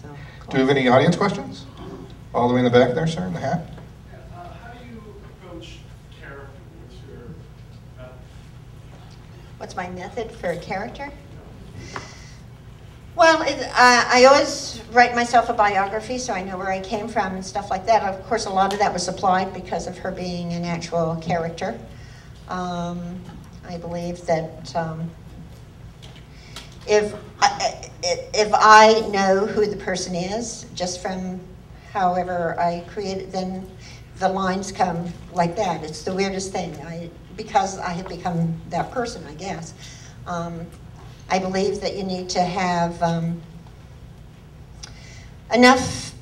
So, cool. Do we have any audience questions? All the way in the back there, sir, in the hat. How do you approach character? What's your method? What's my method for a character? Well, I always write myself a biography, so I know where I came from and stuff like that. Of course, a lot of that was supplied because of her being an actual character. I believe that if I know who the person is, just from however I create it, then the lines come like that. It's the weirdest thing. Because I have become that person, I guess. I believe that you need to have enough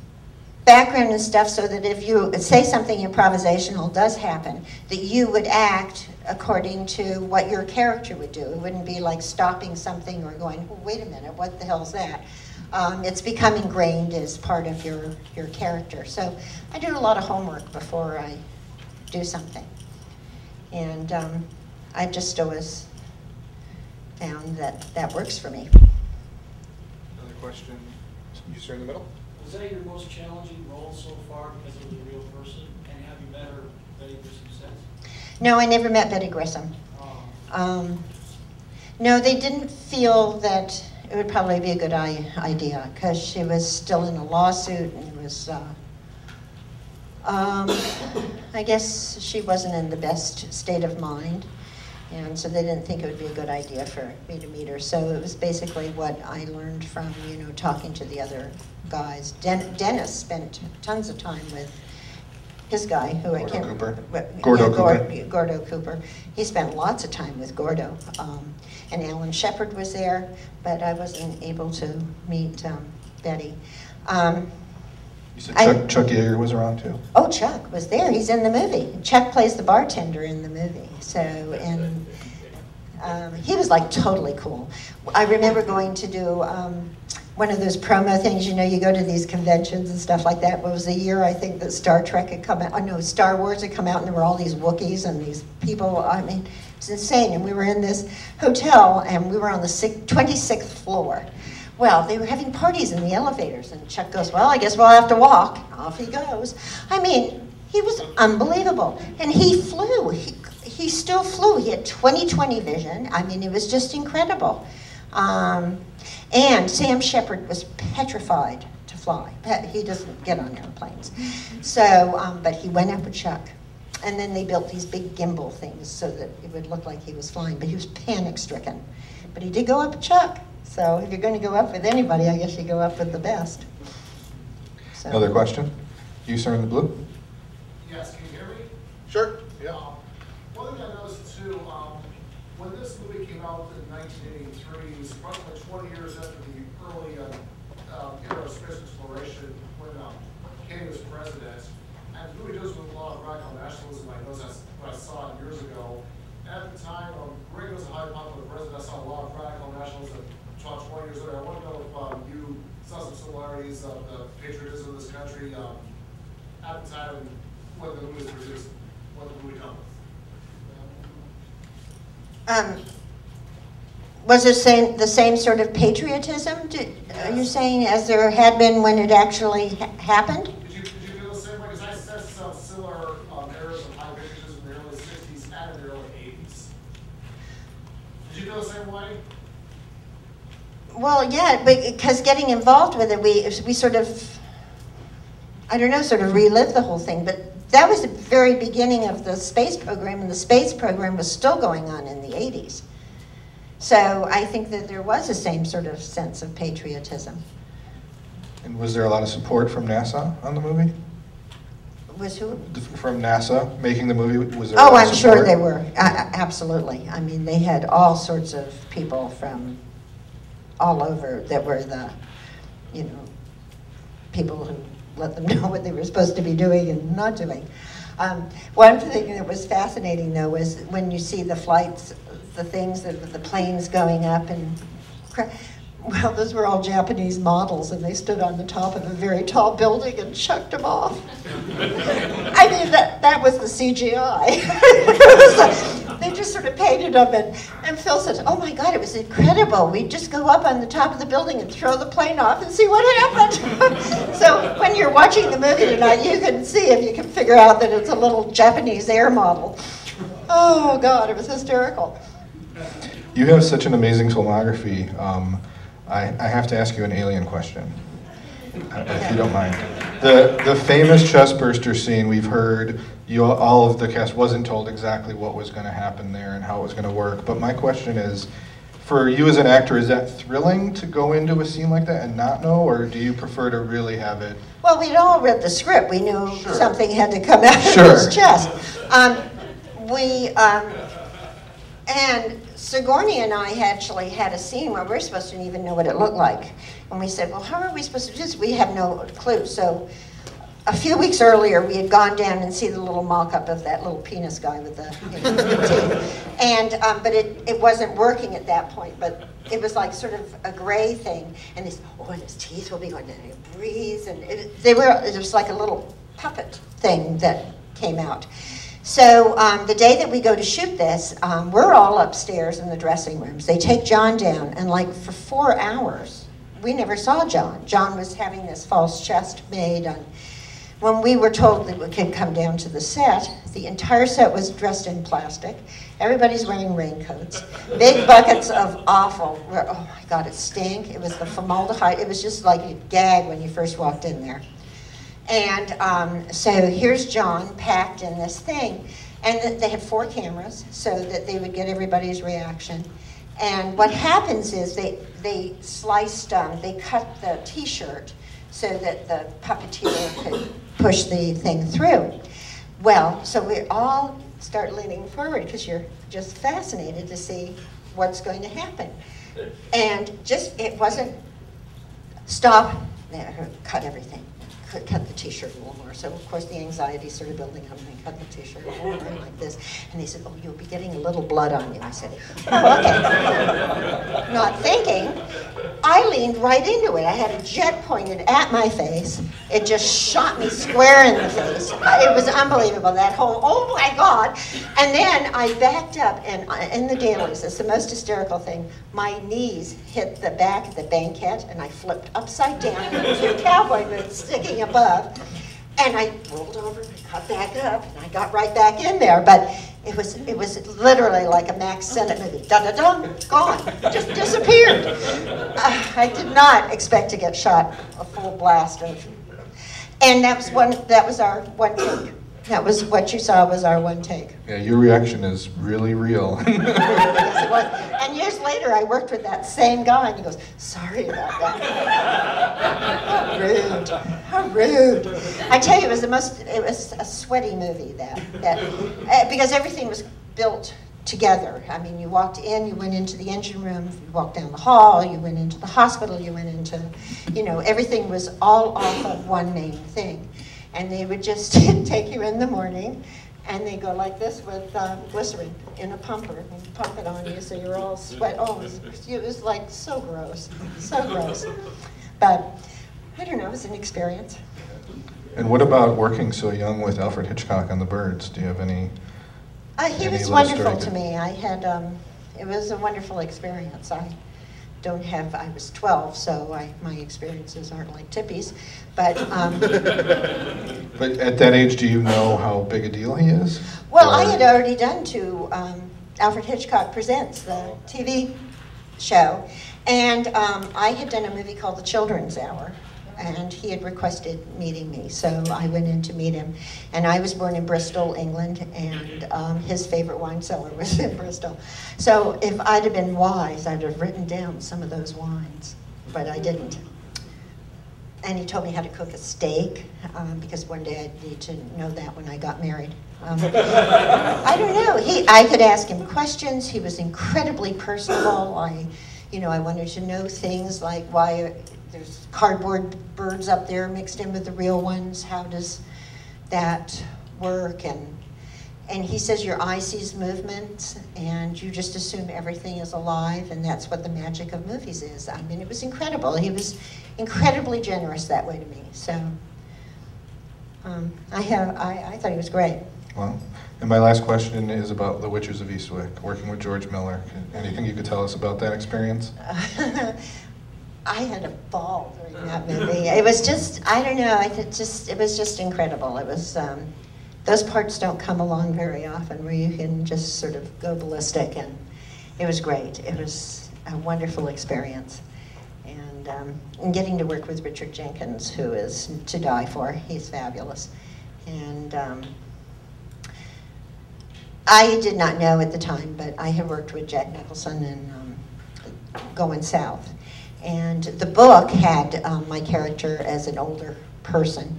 background and stuff so that if you say something improvisational does happen, that you would act according to what your character would do. It wouldn't be like stopping something or going, oh, wait a minute, what the hell's that? It's become ingrained as part of your character. So I do a lot of homework before I do something. And I've just always found that works for me. Another question, you sir in the middle. Was that your most challenging role so far because it was a real person? And have you met her, Betty Grissom, since? No, I never met Betty Grissom. Oh. No, they didn't feel that it would probably be a good idea because she was still in a lawsuit and it was, I guess she wasn't in the best state of mind. And so they didn't think it would be a good idea for me to meet her. So it was basically what I learned from, talking to the other guys. Dennis spent tons of time with his guy, who I can't remember. Gordo Cooper. He spent lots of time with Gordo. And Alan Shepard was there, but I wasn't able to meet Betty. You said Chuck Yeager was around too? Oh, Chuck was there. He's in the movie. Chuck plays the bartender in the movie. So, and he was like totally cool. I remember going to do one of those promo things, you go to these conventions and stuff like that. It was the year, I think, that Star Trek had come out. Oh, no, Star Wars had come out, and there were all these Wookiees and these people. I mean, it was insane. And we were in this hotel, and we were on the 26th floor. Well, they were having parties in the elevators, and Chuck goes, well, I guess we'll have to walk. Off he goes. I mean, he was unbelievable. And he flew. He still flew. He had 20/20 vision. I mean, it was just incredible. And Sam Shepard was petrified to fly. He doesn't get on airplanes. So, but he went up with Chuck. And then they built these big gimbal things so that it would look like he was flying. But he was panic-stricken. But he did go up with Chuck. So if you're going to go up with anybody, I guess you go up with the best. So. Another question? You, sir, in the blue? Yes, can you hear me? Sure. Yeah. One thing I noticed too, when this movie came out in 1983, it was approximately 20 years after the early aerospace exploration when Kennedy was president. And the movie deals with a lot of radical nationalism. I noticed that's what I saw it years ago. At the time, Reagan was a highly popular president. I saw a lot of radical nationalism. 20 years later, I want to know if you saw some similarities of the patriotism of this country at the time when the movie was produced, what the movie come with. Was it the same sort of patriotism, are you saying, as there had been when it actually happened? Did you feel the same way? Because I sensed some similar areas of high patriotism in the early 60s and in the early 80s. Did you feel the same way? Well, yeah, because getting involved with it, we sort of, I don't know, sort of relived the whole thing. But that was the very beginning of the space program, and the space program was still going on in the 80s. So I think that there was the same sort of sense of patriotism. And was there a lot of support from NASA on the movie? Was who? From NASA making the movie? Was there? Oh, I'm sure they were. Absolutely. I mean, they had all sorts of people from all over that were the, people who let them know what they were supposed to be doing and not doing. One thing that was fascinating, though, was when you see the flights, the planes going up and, well, those were all Japanese models, and they stood on the top of a very tall building and chucked them off. I mean, that was the CGI. they just sort of painted them, and Phil says, oh my God, it was incredible. We'd just go up on the top of the building and throw the plane off and see what happened. So when you're watching the movie tonight, you can see if you can figure out that it's a little Japanese air model. Oh God, it was hysterical. You have such an amazing filmography. I have to ask you an alien question, if you don't mind. The famous chest burster scene, we've heard all of the cast wasn't told exactly what was going to happen there and how it was going to work. But my question is, for you as an actor, is that thrilling to go into a scene like that and not know, or do you prefer to really have it? Well, we'd all read the script. We knew Sure. something had to come out Sure. of his chest. And Sigourney and I actually had a scene where we're supposed to even know what it looked like. And we said, well, how are we supposed to do this? We have no clue. So a few weeks earlier, we had gone down and see the little mock-up of that little penis guy with the teeth. And, but it wasn't working at that point, but it was like sort of a gray thing. And they said, oh, and his teeth will be going down, he'll breathe. And it was like a little puppet thing that came out. So the day that we go to shoot this, we're all upstairs in the dressing rooms. They take John down, and like for 4 hours, we never saw John. John was having this false chest made. And when we were told that we could come down to the set, the entire set was dressed in plastic. Everybody's wearing raincoats. Big buckets of awful, oh my God, it stank. It was the formaldehyde. It was just like you'd gag when you first walked in there. And so here's John packed in this thing. And they had 4 cameras so that they would get everybody's reaction. And what happens is they sliced, they cut the t-shirt so that the puppeteer could push the thing through. Well, so we all start leaning forward because you're just fascinated to see what's going to happen. And just, it wasn't, stop, cut everything. Cut the t-shirt a little more. So of course the anxiety started building up, and I cut the t-shirt a little more like this. And they said, oh, you'll be getting a little blood on you. I said, oh, okay. Not thinking, I leaned right into it. I had a jet pointed at my face. It just shot me square in the face. It was unbelievable, that whole, oh my God. And then I backed up, and in the dailies, it's the most hysterical thing, my knees hit the back of the banquette, and I flipped upside down, and there were 2 cowboy boots sticking above. And I rolled over, and I got back up, and I got right back in there. But it was literally like a Max Sennett movie. Da-da-dum, gone, just disappeared. I did not expect to get shot a full blast of. And that was our one take. That was what you saw was our one take. Yeah, your reaction is really real. Yes, it was. And years later, I worked with that same guy, and he goes, sorry about that. How rude. How rude. I tell you, it was a sweaty movie, that because everything was built together. I mean, you walked in, you went into the engine room, you walked down the hall, you went into the hospital, you went into, everything was all off of one main thing. And they would just take you in the morning, and they go like this with glycerin in a pumper and pump it on you so you're all sweat. Oh, it was like so gross, so gross. But I don't know, it was an experience. And what about working so young with Alfred Hitchcock on The Birds? Do you have any? He was wonderful to me. I had, it was a wonderful experience. I was 12, so my experiences aren't like Tippy's, but. But at that age, do you know how big a deal he is? Well, I had already done Alfred Hitchcock Presents, the TV show, and I had done a movie called The Children's Hour, and he had requested meeting me, so I went in to meet him. And I was born in Bristol, England, and his favorite wine cellar was in Bristol. So if I'd have been wise, I'd have written down some of those wines, but I didn't. And he told me how to cook a steak, because one day I'd need to know that when I got married. I don't know, I could ask him questions. He was incredibly personable. I wanted to know things like why there's cardboard birds up there mixed in with the real ones. How does that work? And he says your eye sees movement, and you just assume everything is alive, and that's what the magic of movies is. I mean, it was incredible. He was incredibly generous that way to me. So I thought he was great. Well, And my last question is about The Witches of Eastwick, working with George Miller. Anything you could tell us about that experience? I had a ball during that movie. It was just, I don't know, it was just incredible. It was, those parts don't come along very often where you can just sort of go ballistic, and it was great. It was a wonderful experience. And getting to work with Richard Jenkins, who is to die for. He's fabulous. And I did not know at the time, but I had worked with Jack Nicholson in Going South. And the book had my character as an older person.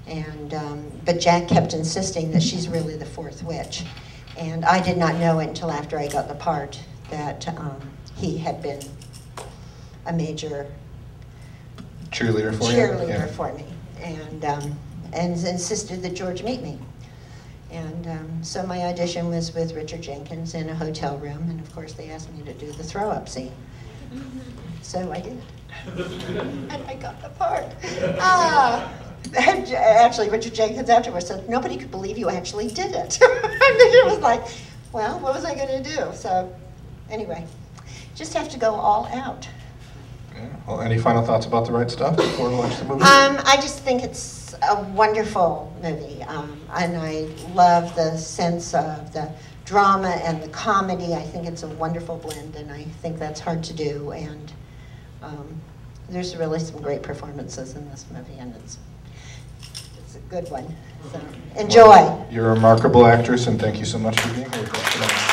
And, but Jack kept insisting that she's really the fourth witch. And I did not know it until after I got the part that he had been a major cheerleader for for me, and insisted that George meet me. And so my audition was with Richard Jenkins in a hotel room, and of course they asked me to do the throw-up scene. So I did, and I got the part. And actually, Richard Jenkins afterwards said, "Nobody could believe you actually did it." And it was like, well, what was I going to do? So anyway, just have to go all out. Yeah. Well, any final thoughts about The Right Stuff before we watch the movie? I just think it's a wonderful movie, and I love the sense of the drama and the comedy. I think it's a wonderful blend, and I think that's hard to do. And there's really some great performances in this movie, and it's a good one. So enjoy. Well, you're a remarkable actress, and thank you so much for being here with us today.